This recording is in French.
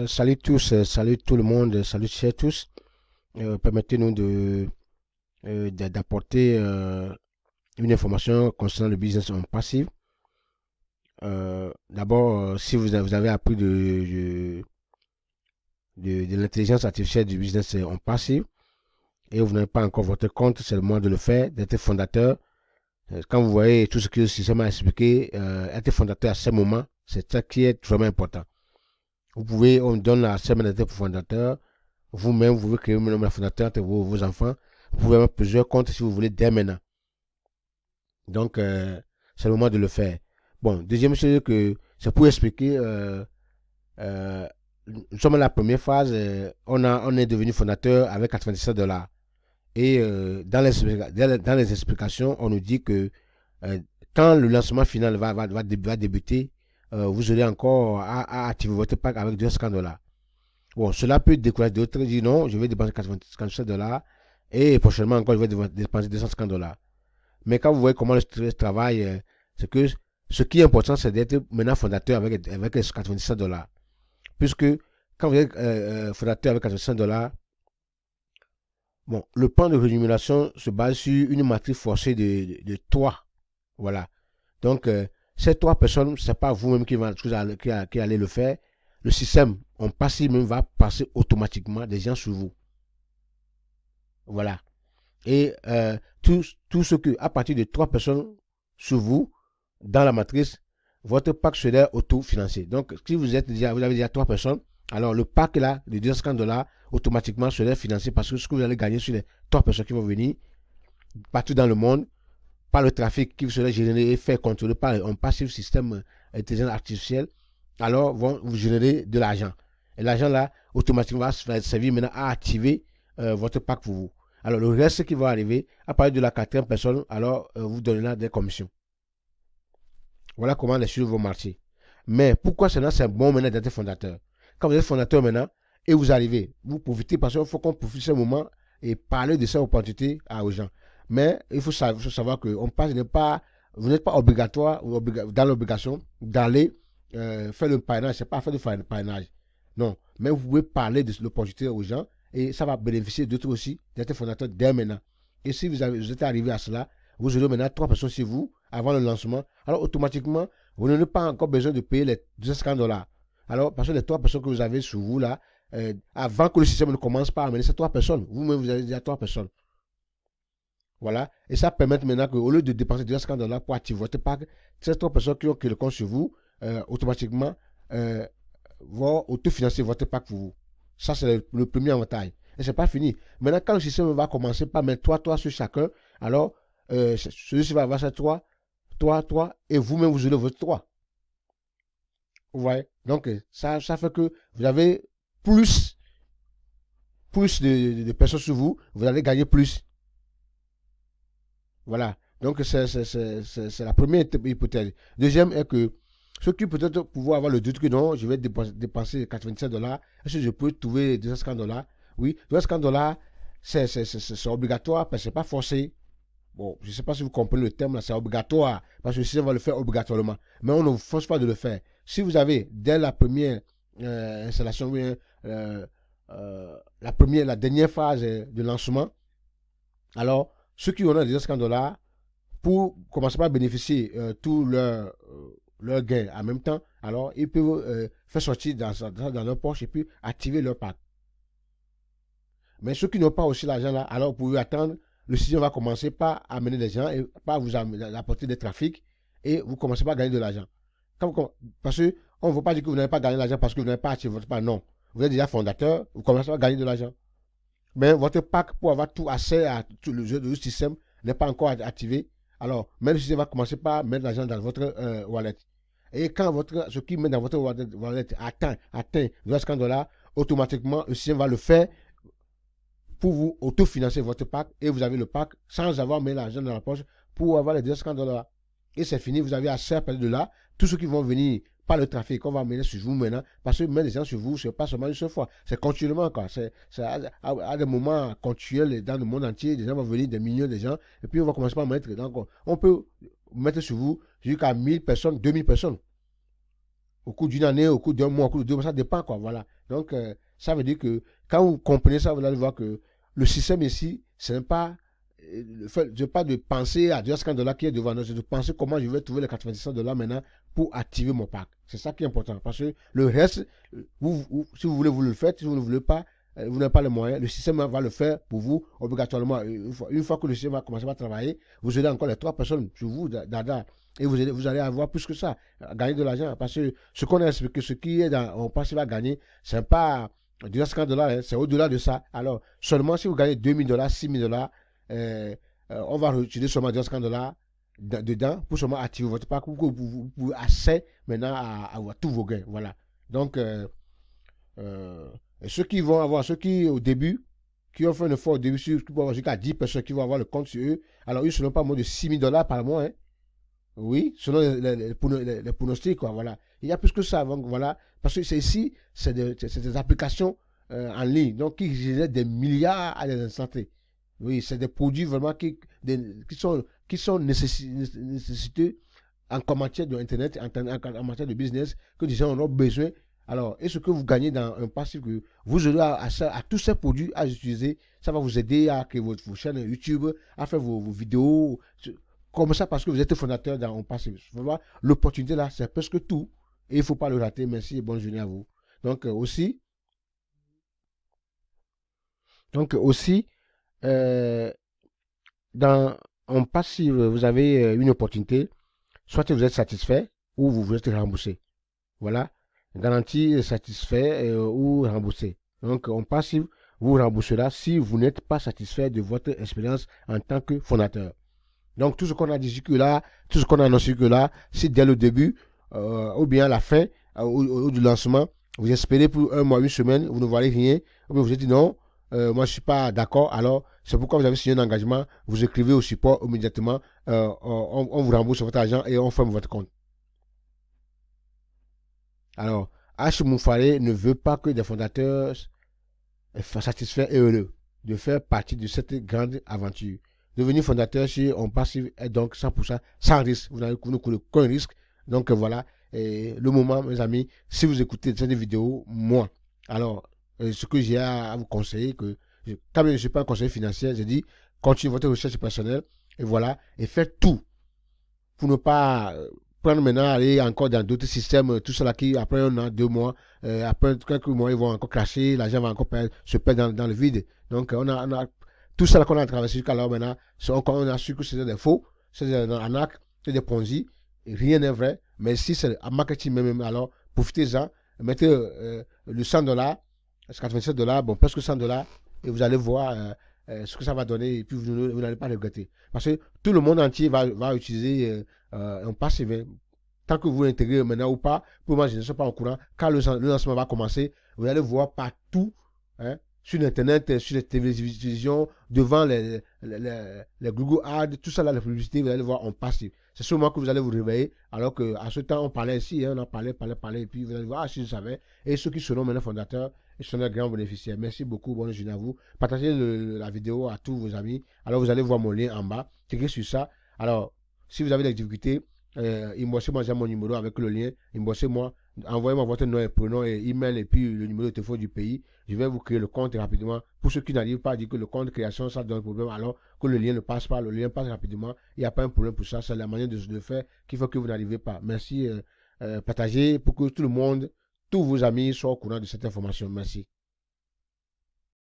Salut tous, salut tout le monde, salut chers tous. Permettez-nous d'apporter une information concernant le business en passif. D'abord, si vous avez appris de l'intelligence artificielle du business en passif et vous n'avez pas encore votre compte, c'est le moment de le faire, d'être fondateur. Quand vous voyez tout ce que le système a expliqué, être fondateur à ce moment, c'est ça qui est vraiment important. On donne la semaine d'être fondateur. Vous-même, vous pouvez créer un fondateur entre vos enfants. Vous pouvez avoir plusieurs comptes si vous voulez dès maintenant. Donc, c'est le moment de le faire. Bon, deuxième chose que c'est pour expliquer, euh, nous sommes à la première phase. On est devenu fondateur avec 97 $. Et dans les explications, on nous dit que euh, quand le lancement final va débuter, vous aurez encore à activer votre pack avec 250 $. Bon, cela peut décourager d'autres. Dire non, je vais dépenser 57 $ et prochainement encore, je vais dépenser 250 $. Mais quand vous voyez comment le stress travaille, c'est que ce qui est important, c'est d'être maintenant fondateur avec les 97 $. Puisque quand vous êtes fondateur avec 97 $, bon, le plan de rémunération se base sur une matrice forcée de 3. Voilà. Donc, ces 3 personnes, ce n'est pas vous-même qui allez le faire. Le système en passif même va passer automatiquement des gens sur vous. Voilà. Et tout ce que, à partir de 3 personnes sur vous, dans la matrice, votre pack serait auto-financé. Donc, si vous avez déjà 3 personnes, alors le pack là, de 250 $, automatiquement serait financé parce que ce que vous allez gagner sur les 3 personnes qui vont venir partout dans le monde, par le trafic qui serait généré et fait contrôler par un passif système intelligence artificielle, alors vont vous générer de l'argent. Et l'argent là, automatiquement, va servir maintenant à activer votre pack pour vous. Alors le reste qui va arriver, à partir de la 4e personne, alors vous donnera des commissions. Voilà comment les choses vont marcher. Mais pourquoi c'est bon maintenant d'être fondateur? Quand vous êtes fondateur maintenant, et vous arrivez, vous profitez parce qu'il faut qu'on profite de ce moment et parler de cette opportunité aux gens. Mais il faut savoir que vous n'êtes pas obligatoire ou dans l'obligation d'aller faire le parrainage. Ce n'est pas faire du parrainage. Non. Mais vous pouvez parler de l'opportunité aux gens et ça va bénéficier d'autres aussi d'être fondateur dès maintenant. Et si vous êtes arrivé à cela, vous aurez maintenant 3 personnes chez vous avant le lancement. Alors automatiquement, vous n'avez pas encore besoin de payer les 250 $. Alors, parce que les 3 personnes que vous avez sur vous là, avant que le système ne commence par amener ces 3 personnes, vous-même vous avez déjà 3 personnes. Voilà. Et ça permet maintenant qu'au lieu de dépenser 250 $ pour activer votre pack, ces 3 personnes qui ont le compte sur vous, automatiquement, euh, vont autofinancer votre pack pour vous. Ça, c'est le premier avantage. Et c'est pas fini. Maintenant, quand le système va commencer par mettre 3 sur chacun, alors, celui-ci va avoir ses 3, et vous-même, vous aurez votre 3. Vous voyez? Donc, ça fait que vous avez plus, de personnes sur vous, vous allez gagner plus. Voilà. Donc, c'est la première hypothèse. Deuxième est que ceux qui peut-être pouvoir avoir le doute que non, je vais dépenser 97 $, est-ce que je peux trouver 250 $? Oui, 250 $, c'est obligatoire, parce que ce n'est pas forcé. Bon, je ne sais pas si vous comprenez le terme, là, c'est obligatoire, parce que le système va le faire obligatoirement. Mais on ne vous force pas de le faire. Si vous avez, dès la première installation, la dernière phase de lancement, alors, ceux qui ont déjà 50 $, pour commencer par bénéficier tout leur gain en même temps, alors ils peuvent faire sortir dans leur poche et puis activer leur pack. Mais ceux qui n'ont pas aussi l'argent là, alors vous pouvez attendre. Le système va commencer par amener des gens et par vous apporter des trafics et vous commencez par gagner de l'argent. Parce qu'on ne veut pas dire que vous n'avez pas gagné de l'argent parce que vous n'avez pas activé votre pack. Non. Vous êtes déjà fondateur, vous commencez à gagner de l'argent. Mais votre pack pour avoir tout accès à tout le système n'est pas encore activé. Alors, même le système va commencer par mettre l'argent dans votre wallet. Et quand ce qui met dans votre wallet atteint 250 $, automatiquement, le système va le faire pour vous autofinancer votre pack et vous avez le pack sans avoir mis l'argent dans la poche pour avoir les 250 $. Et c'est fini, vous avez assez à partir de là. Tous ceux qui vont venir par le trafic qu'on va mener sur vous maintenant, parce que mettre les gens sur vous, ce n'est pas seulement une seule fois, c'est continuellement. C'est à des moments continuels dans le monde entier, des gens vont venir, des millions de gens, et puis on va commencer par mettre. Donc, on peut mettre sur vous jusqu'à 1000 personnes, 2000 personnes. au cours d'une année, au cours d'un mois, au cours de 2 mois, ça dépend, quoi. Voilà. Donc, ça veut dire que quand vous comprenez ça, vous allez voir que le système ici, ce n'est pas le fait pas de penser à $250 qui est devant nous, c'est de penser comment je vais trouver les $97 maintenant pour activer mon pack. C'est ça qui est important. Parce que le reste, si vous voulez, vous le faites. Si vous ne voulez pas, vous n'avez pas les moyens. Le système va le faire pour vous obligatoirement. Une fois que le système va commencer à travailler, vous aurez encore les 3 personnes sur vous, dada. Et vous allez avoir plus que ça, gagner de l'argent. Parce que ce qu'on a expliqué, ce qui est dans, on pense qu'il va gagner, ce n'est pas $250, hein, c'est au-delà de ça. Alors, seulement si vous gagnez $2000, $6000, on va retirer seulement $250 dedans pour seulement activer votre pack pour que vous pouvez assez maintenant à avoir tous vos gains. Voilà. Donc, ceux qui vont avoir, ceux qui au début, qui ont fait un effort au début, qui vont avoir jusqu'à 10 personnes qui vont avoir le compte sur eux, alors ils ne seront pas moins de $6000 par mois. Hein. Oui, selon les pronostics, quoi, voilà. Il y a plus que ça, donc voilà. Parce que c'est ici, c'est des applications en ligne, donc qui génèrent des milliards à l'instant T. Oui, c'est des produits vraiment qui sont nécessités en matière d'Internet, en matière de business, que les gens en ont besoin. Alors, et ce que vous gagnez dans un passif, que vous aurez à tous ces produits à utiliser, ça va vous aider à créer vos chaînes YouTube, à faire vos vidéos, comme ça, parce que vous êtes fondateur dans un passif. L'opportunité là, c'est presque tout. Et il ne faut pas le rater. Merci et bonne journée à vous. Donc, aussi, dans un passif, vous avez une opportunité. Soit vous êtes satisfait ou vous êtes remboursé. Voilà. Garantie satisfait ou remboursé. Donc, en passif, vous rembourserez si vous n'êtes pas satisfait de votre expérience en tant que fondateur. Donc, tout ce qu'on a dit jusque-là, tout ce qu'on a annoncé jusque-là, si dès le début ou bien à la fin ou du lancement, vous espérez pour un mois, une semaine, vous ne voyez rien, ou bien vous dites non, moi je ne suis pas d'accord, alors c'est pourquoi vous avez signé un engagement, vous écrivez au support immédiatement, on vous rembourse votre argent et on ferme votre compte. Alors, H. Moufare ne veut pas que des fondateurs soient satisfaits et heureux de faire partie de cette grande aventure. Devenir fondateur chez On Passive est donc 100% sans risque. Vous n'avez aucun risque. Donc voilà, le moment, mes amis, si vous écoutez cette vidéo, moi, alors, ce que j'ai à vous conseiller, quand même je ne suis pas un conseiller financier, j'ai dit, continuez votre recherche personnelle, et voilà, et faites tout pour ne pas prendre maintenant, aller encore dans d'autres systèmes, tout cela qui, après un an, 2 mois, après quelques mois, ils vont encore cracher, l'argent va encore se perdre dans le vide. Donc, on a tout cela qu'on a traversé jusqu'alors maintenant, on a su que c'était des faux, c'est des arnaques, c'est des ponzi, et rien n'est vrai. Mais si c'est un marketing même, alors profitez-en, mettez le $100, $97, bon, presque $100, et vous allez voir ce que ça va donner, et puis vous n'allez pas regretter. Parce que tout le monde entier va utiliser un passive. Tant que vous l'intégrez maintenant ou pas, pour moi, je ne suis pas au courant. Quand le lancement va commencer, vous allez voir partout, hein, sur Internet, sur les télévisions, devant les Google Ads, tout ça, là, la publicité, vous allez voir en passive. C'est seulement que vous allez vous réveiller, alors qu'à ce temps, on parlait ici, hein, on a parlé, et puis vous allez voir, ah, si je savais. Et ceux qui seront maintenant fondateurs, ils seront des grands bénéficiaires. Merci beaucoup, bonne journée à vous. Partagez la vidéo à tous vos amis. Alors, vous allez voir mon lien en bas. Cliquez sur ça. Alors, si vous avez des difficultés, inboxez-moi, j'ai mon numéro avec le lien. Inboxez-moi, envoyez-moi votre nom et prénom et email et puis le numéro de téléphone du pays. Je vais vous créer le compte rapidement. Pour ceux qui n'arrivent pas à dire que le compte de création, ça donne problème, alors que le lien ne passe pas, le lien passe rapidement. Il n'y a pas un problème pour ça. C'est la manière de le faire qui fait que vous n'arrivez pas. Merci. Partagez pour que tout le monde, tous vos amis soient au courant de cette information. Merci.